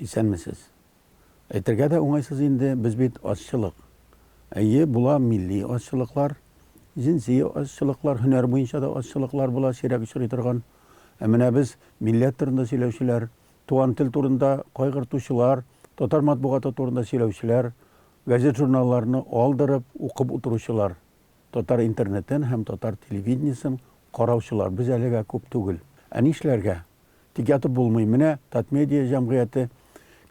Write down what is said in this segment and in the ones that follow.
Исәнмесез. Әйтергә дә уңайсыз инде, без бит азчылык. Әйе, була милли азчылыклар, җинси азчылыклар, һөнәр буенча да азчылыклар була, сирәк очрый торган. Менә без милләт турында сөйләүчеләр, туган тел турында кайгыртучылар, татар матбугаты турында сөйләүчеләр, газет журналларны алдырып укып утыручылар, татар интернетын һәм татар телевидениесын караучылар без әлегә күп түгел. Ә нишләргә? Тик ятып булмый. Менә Татмедиа җәмгыяте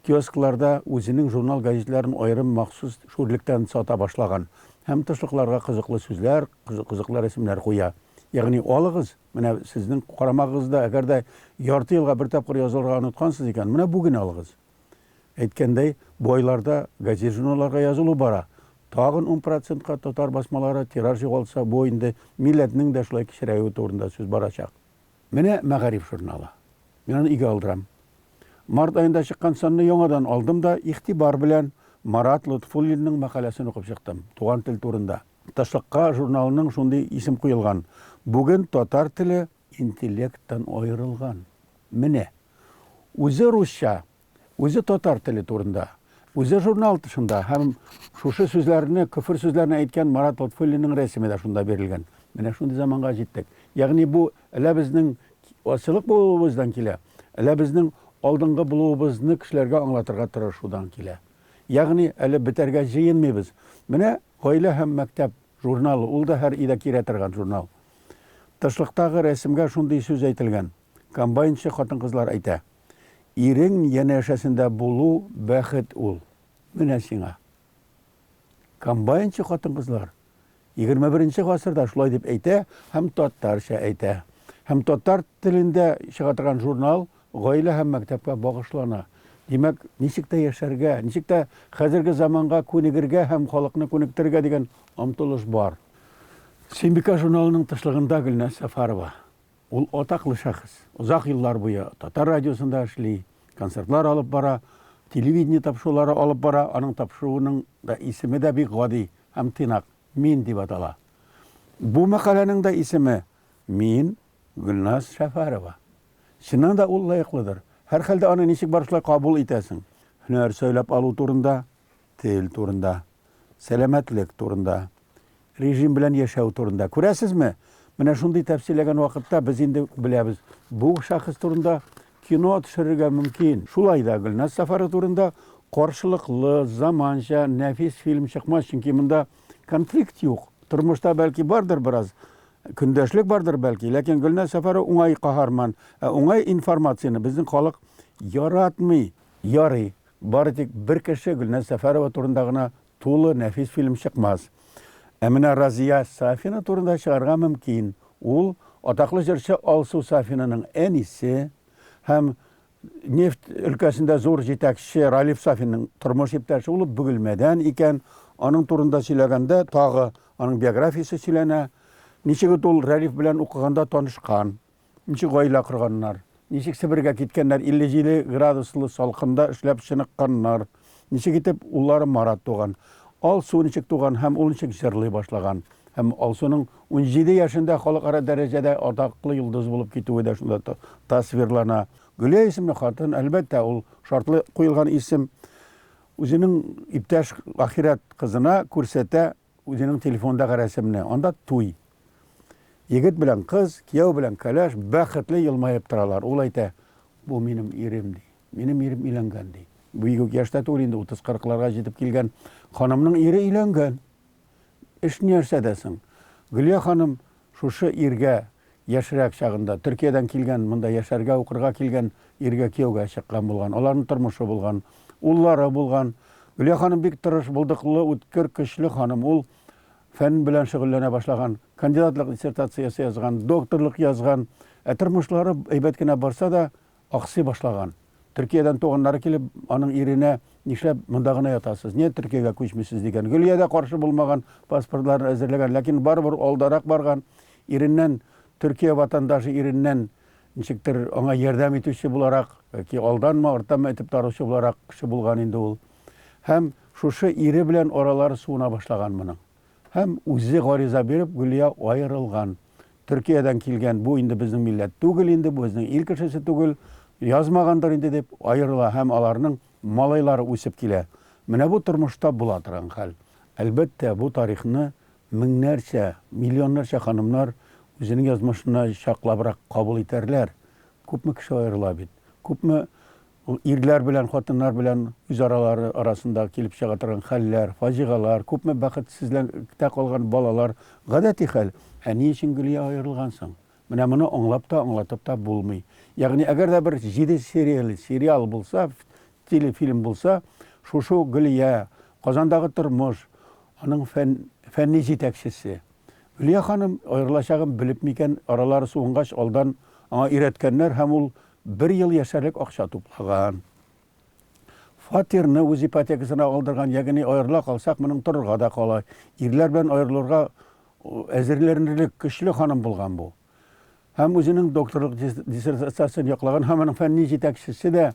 киоскларда үзенең журнал газетларын аерым махсус шүрлектән сата башлаган. Һәм тышлыкларга кызыклы сүзләр, кызыклы рәсемнәр куя. Ягъни алыгыз, менә сезнең карамагызда әгәр дә ярты елга бер тапкыр язылырга оныткансыз икән, менә бүген алыгыз. Әйткәндәй, бу айларда газет журналларга язылу бара. Тагын 10%-ка татар басмалары тираж югалса, бу инде милләтнең дә шулай кичерәюе турында сүз барачак. Менә Мәгариф журналы. Мин аны өйгә алдырам. Март айында чыккан санны яңадан алдым да игътибар белән Марат Лутфуллинның мәкаләсен укып чыктым. Туган тел турында. Ташлыкка журналының шундый исем куелган. Бүген татар теле интеллекттан аерылган. Менә үзе русча, үзе татар теле турында, үзе журнал тышында һәм шушы сүзләрне, күфер сүзләрне әйткән Марат Лутфуллинның рәсеме дә шунда бирелгән. Менә шундый заманга җиттек. Ягъни бу әле безнең асылык булуыбыздан килә, әле безнең алдынгы булуыбызны кешеләргә аңлатырга тырышудан килә. Ягъни әле бетәргә җыенмыйбыз. Менә гаилә һәм мәктәп журналы, ул да һәр өйдә кирә торган журнал. Ташлыктагы рәсемгә шундый сүз әйтелгән. Комбайнчы хатын-кызлар әйтә: "Ирең янәшәсендә булу бәхет ул." Менә сиңа. Комбайнчы хатын-кызлар 21 гасырда шулай дип әйтә һәм татарча әйтә. Һәм татар телендә чыга торган журнал гаилә һәм мәктәпкә багышлана. Димәк, ничек тә яшәргә, ничек тә хәзерге заманга күнегергә һәм халыкны күнектергә дигән омтылыш бар. Сөембикә журналының тышлыгында Гөлназ Сәфәрова. Ул атаклы шәхес. Узак еллар буе татар радиосында эшли, концертлар алып бара, телевидение тапшырулары алып бара. Аның тапшыруының да исеме дә бик гади һәм тыйнак. Мин дип атала. Бу мәкаләнең дә исеме Мин Гөлназ Сәфәрова. Чыннан да ул лайыклыдыр. Һәр хәлдә аны ничек барышлай кабул итәсең? Һөнәр сөйләп алу турында, тел турында, сәламәтлек турында, режим белән яшәү турында. Күрәсезме? Менә шундый тәфсилләгән вакытта без инде беләбез. Бу шәхес турында кино төшерергә мөмкин. Шулай да Гөлназ Сәфәрова турында каршылыклы, заманча, нәфис фильм чыкмас, чөнки монда конфликт юк. Тормышта бәлки бардыр бераз, көндәшлек бардыр бәлки, ләкин Гөлназ Сәфәрова уңай каһарман, уңай информацияны безнең халык яратмый. Ярый, бары тик бер кеше Гөлназ Сәфәрова турында гына тулы нәфис фильм чыкмас. Менә Разия Сафина турында чыгарга мөмкин. Ул атаклы җырчы Алсу Сафинаның әнисе һәм нефт өлкәсендә зур җитәкче Ралиф Сафинның тормыш иптәше булып Бөгелмәдән икән. Аның турында сөйләгәндә тагы аның биографиясе сөйләнә. Ничек ул Ралиф белән укыганда танышкан, ничек гаилә корганнар, ничек Себергә киткәннәр, 57 градуслы салкында эшләп чыныкканнар, ничек итеп уллары Марат туган, Алсу ничек туган һәм ул ничек җырлый башлаган. Һәм Алсуның 17 яшендә халыкара дәрәҗәдә атаклы йолдыз булып китүе дә шунда тасвирлана. Гөлия исемле хатын, әлбәттә, ул шартлы куелган исем. Үзенең иптәш ахират кызына күрсәтә үзенең телефондагы рәсемне. Анда туй. Егет белән кыз, кияү белән кәләш бәхетле елмаеп торалар. Ул әйтә: "Бу минем ирем" ди. "Минем ирем өйләнгән" ди. Бу егет яшьтә түгел инде, 30-40-ларга җитеп килгән. Ханымның ире өйләнгән. Эш нәрсәдәсең? Гөлия ханым шушы иргә яшьрәк чагында Төркиядән килгән, монда яшәргә, укырга килгән иргә кияүгә чыккан булган. Аларның тормышы булган, уллары булган. Гөлия ханым бик тырыш, булдыклы, үткер, көчле ханым. Ул фән белән шөгыльләнә башлаган, кандидатлык диссертациясе язган, докторлык язган. Тормышлары әйбәт кенә барса да аксый башлаган. Төркиядән туганнары килеп, аның иренә: "Нишләп монда гына ятасыз? Ни Төркиягә күчмисез?" дигән. Гөлиядә каршы булмаган, паспортларын әзерләгән, ләкин барыбер алдарак барган. Иреннән, Төркия ватандашы иреннән ничектер аңа ярдәм итүче буларак, яки алданма, артанма итеп таручы буларак кеше булган инде ул. Һәм шушы ире белән аралары суына башлаган моның. Һәм үзе гариза биреп, Гөлия аерылган. Төркиядән килгән, бу инде безнең милләт түгел инде, бу безнең ил кешесе түгел. язмагандыр инде дип аерыла һәм аларның малайлары үсеп килә. Менә бу тормышта була торган хәл. Әлбәттә, бу тарихны меңнәрчә, миллионнарча ханымнар үзенең язмышына чаклабрак кабул итәрләр. Күпме кеше аерыла бит. Күпме ирләр белән, хатыннар белән үз аралары арасында килеп чыга торган хәлләр, фаҗигалар, күпме бәхетсезлектә калган балалар, гадәти хәл. Ни өчен Гөлия аерылгансың? Менә моны аңлап та, аңлатып та булмый. Ягъни, әгәр дә бер 7 сериал булса, телефильм булса, шушы Гөлия, Казандагы тормыш, аның фәнни җитәкчесе. Гөлия ханым аерылачагын белеп микән, аралары суынгач алдан аңа өйрәткәннәр һәм ул 1 ел яшәрлек акча туплаган. Фатирны үз ипотекасына алдырган, ягъни аерыла калсак, моның торырга да кала. Ирләр белән аерылырга әзерләнерлек көчле ханым булган бу. Һәм үзенең докторлык диссертациясын яклаган, һәм аның фәнни җитәкчесе дә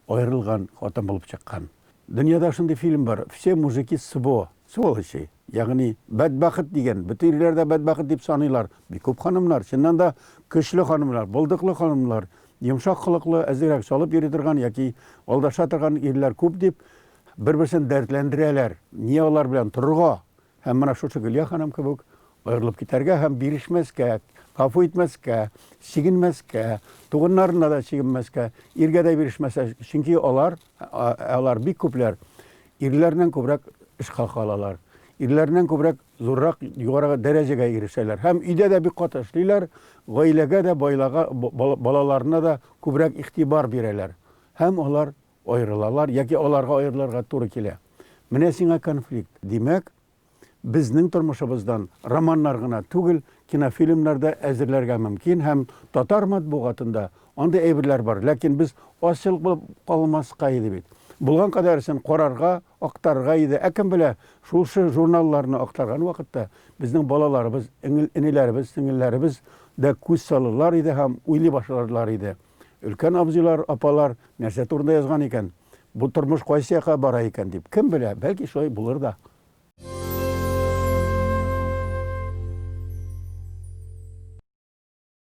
аерылган хатын булып чыккан. Дөньяда шундый фильм бар. Все мужики сволочи. Ягъни бәдбәхет дигән. Бөтен ирләрдә бәдбәхет дип саныйлар. Бик күп ханымнар, чыннан да көчле ханымнар, булдыклы ханымлар, йомшак хылыклы, әзрәк салып йөри торган яки алдаша торган ирләр күп дип бер-берсен дәртләндерәләр. Ни алар белән торырга? Һәм менә шушы Гөлия ханым кебек аерылып китәргә һәм бирешмәскә, гафу итмәскә, чигенмәскә, туганнарына да чигенмәскә, иргә дә бирешмәскә, чөнки алар бик күпләр ирләрнән күбрәк эш калалар. Ирләрнән күбрәк зуррак югарыга дәрәҗәгә ирешәләр. Һәм өйдә дә бик катнашлыйлар, гаиләгә дә, балаларына да күбрәк игътибар бирәләр. Һәм алар аерылалар, яки аларга аерылырга туры килә. Менә сиңа конфликт. Димәк, безнең тормышыбыздан романнар гына түгел, кинофильмнарда әзерләргә мөмкин һәм татар матбугатында андый әйберләр бар. Ләкин без асыл булып калмаска иде бит. Булган кадәрсен карарга, актарга иде. Кем белә, шушы журналларны актарган вакытта безнең балаларыбыз, энеләребез, сеңелләребез дә күз салырлар иде һәм уйлый башларлар иде. Өлкән абзыйлар, апалар нәрсә турында язган икән? Бу тормыш кайсы якка бара икән дип. Кем белә, бәлки шулай булыр да.